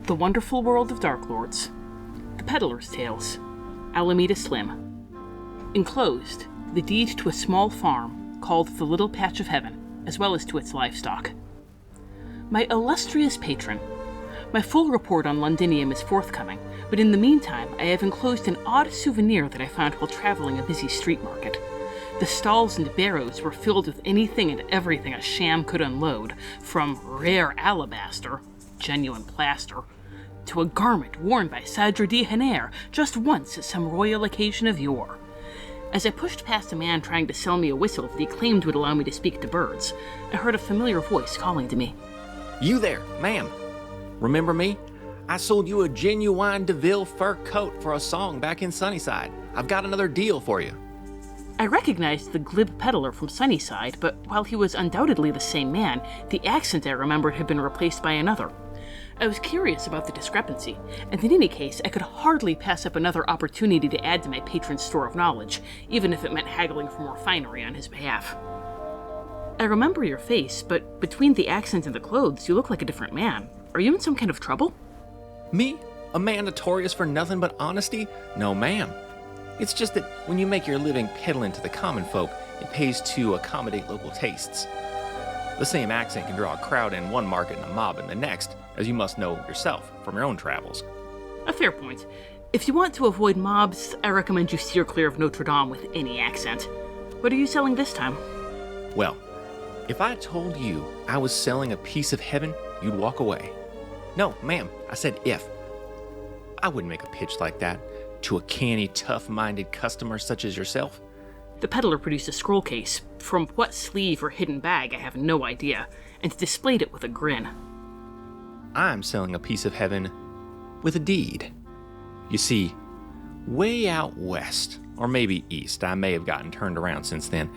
The Wonderful World of Darklords. The Peddler's Tales. Alameda Slim. Enclosed, the deed to a small farm called the Little Patch of Heaven, as well as to its livestock. My illustrious patron, my full report on Londinium is forthcoming, but in the meantime I have enclosed an odd souvenir that I found while traveling a busy street market. The stalls and barrows were filled with anything and everything a sham could unload, from rare alabaster, genuine plaster, to a garment worn by Sadra de Haner just once at some royal occasion of yore. As I pushed past a man trying to sell me a whistle that he claimed would allow me to speak to birds, I heard a familiar voice calling to me. You there, ma'am. Remember me? I sold you a genuine DeVille fur coat for a song back in Sunnyside. I've got another deal for you. I recognized the glib peddler from Sunnyside, but while he was undoubtedly the same man, the accent I remembered had been replaced by another. I was curious about the discrepancy, and in any case, I could hardly pass up another opportunity to add to my patron's store of knowledge, even if it meant haggling for more finery on his behalf. I remember your face, but between the accent and the clothes, you look like a different man. Are you in some kind of trouble? Me? A man notorious for nothing but honesty? No, ma'am. It's just that when you make your living peddling to the common folk, it pays to accommodate local tastes. The same accent can draw a crowd in one market and a mob in the next, as you must know yourself from your own travels. A fair point. If you want to avoid mobs, I recommend you steer clear of Notre Dame with any accent. What are you selling this time? Well, if I told you I was selling a piece of heaven, you'd walk away. No, ma'am, I said if. I wouldn't make a pitch like that to a canny, tough-minded customer such as yourself. The peddler produced a scroll case, from what sleeve or hidden bag I have no idea, and displayed it with a grin. I'm selling a piece of heaven with a deed. You see, way out west, or maybe east, I may have gotten turned around since then,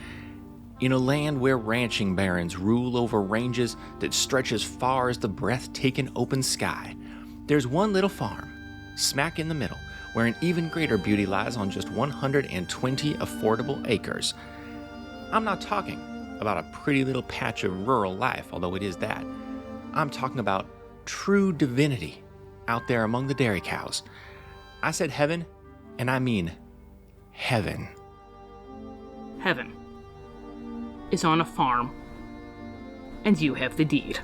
in a land where ranching barons rule over ranges that stretch as far as the breathtaking open sky, there's one little farm, smack in the middle, where an even greater beauty lies on just 120 affordable acres. I'm not talking about a pretty little patch of rural life, although it is that. I'm talking about true divinity out there among the dairy cows. I said heaven, and I mean heaven. Heaven is on a farm, and you have the deed.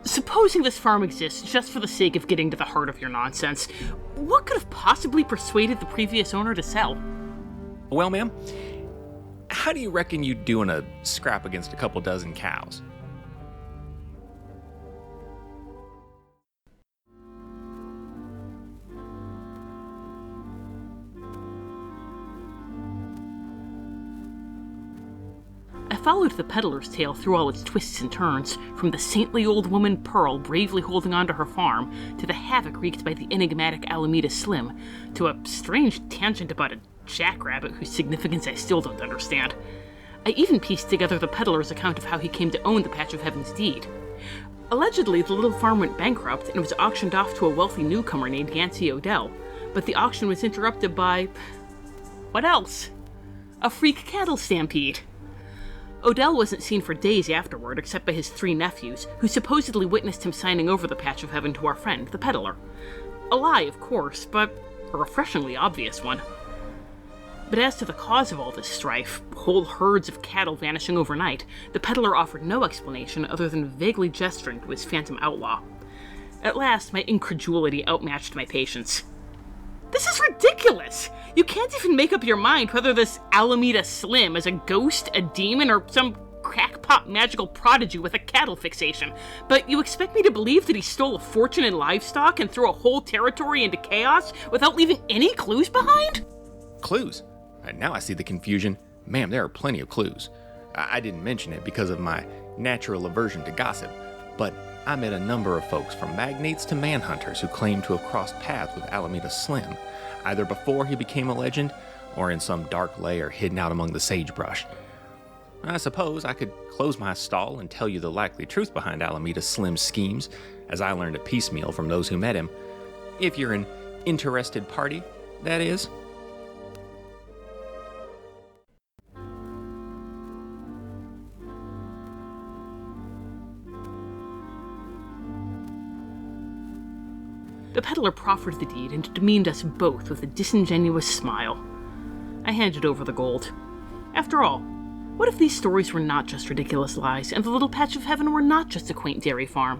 Supposing this farm exists just for the sake of getting to the heart of your nonsense, what could have possibly persuaded the previous owner to sell? Well, ma'am, how do you reckon you'd do in a scrap against a couple dozen cows? I followed the peddler's tale through all its twists and turns, from the saintly old woman Pearl bravely holding on to her farm, to the havoc wreaked by the enigmatic Alameda Slim, to a strange tangent about a jackrabbit whose significance I still don't understand. I even pieced together the peddler's account of how he came to own the Patch of Heaven's deed. Allegedly, the little farm went bankrupt and was auctioned off to a wealthy newcomer named Yancy Odell, but the auction was interrupted by... what else? A freak cattle stampede. Odell wasn't seen for days afterward, except by his 3 nephews, who supposedly witnessed him signing over the Patch of Heaven to our friend, the peddler. A lie, of course, but a refreshingly obvious one. But as to the cause of all this strife, whole herds of cattle vanishing overnight, the peddler offered no explanation other than vaguely gesturing to his phantom outlaw. At last, my incredulity outmatched my patience. This is ridiculous! You can't even make up your mind whether this Alameda Slim is a ghost, a demon, or some crackpot magical prodigy with a cattle fixation. But you expect me to believe that he stole a fortune in livestock and threw a whole territory into chaos without leaving any clues behind? Clues? Now I see the confusion. Ma'am, there are plenty of clues. I didn't mention it because of my natural aversion to gossip, but I met a number of folks, from magnates to manhunters, who claimed to have crossed paths with Alameda Slim, either before he became a legend or in some dark lair hidden out among the sagebrush. I suppose I could close my stall and tell you the likely truth behind Alameda Slim's schemes, as I learned it piecemeal from those who met him. If you're an interested party, that is. The peddler proffered the deed and demeaned us both with a disingenuous smile. I handed over the gold. After all, what if these stories were not just ridiculous lies, and the little patch of heaven were not just a quaint dairy farm?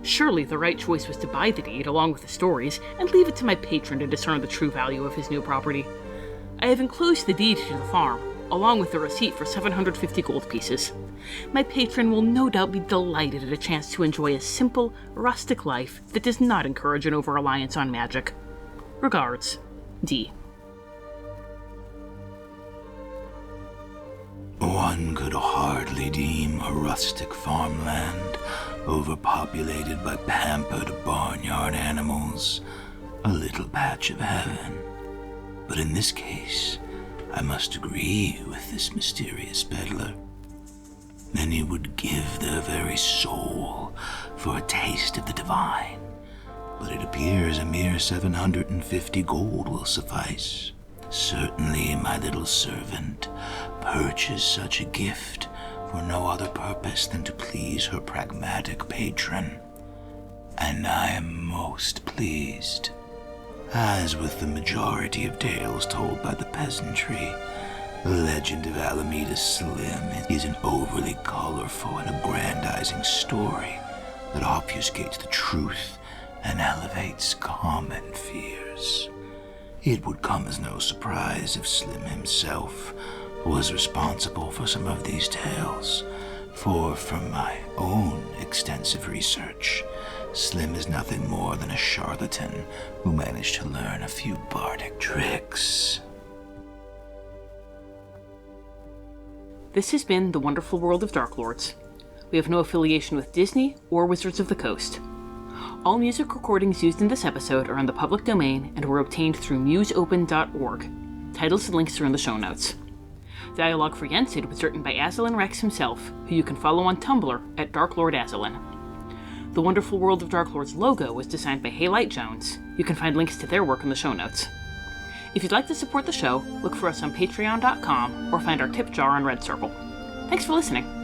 Surely the right choice was to buy the deed along with the stories, and leave it to my patron to discern the true value of his new property. I have enclosed the deed to the farm, along with the receipt for 750 gold pieces. My patron will no doubt be delighted at a chance to enjoy a simple, rustic life that does not encourage an over-reliance on magic. Regards, D. One could hardly deem a rustic farmland, overpopulated by pampered barnyard animals, a little patch of heaven. But in this case, I must agree with this mysterious peddler. Many would give their very soul for a taste of the divine, but it appears a mere 750 gold will suffice. Certainly my little servant purchased such a gift for no other purpose than to please her pragmatic patron, and I am most pleased. As with the majority of tales told by the peasantry, the legend of Alameda Slim is an overly colorful and aggrandizing story that obfuscates the truth and elevates common fears. It would come as no surprise if Slim himself was responsible for some of these tales, for from my own extensive research, Slim is nothing more than a charlatan who managed to learn a few bardic tricks. This has been The Wonderful World of Darklords. We have no affiliation with Disney or Wizards of the Coast. All music recordings used in this episode are in the public domain and were obtained through museopen.org. Titles and links are in the show notes. Dialogue for Yensid was written by Aslan Rex himself, who you can follow on Tumblr at DarklordAslan. The Wonderful World of Darklords logo was designed by Haylight Jones. You can find links to their work in the show notes. If you'd like to support the show, look for us on patreon.com or find our tip jar on Red Circle. Thanks for listening.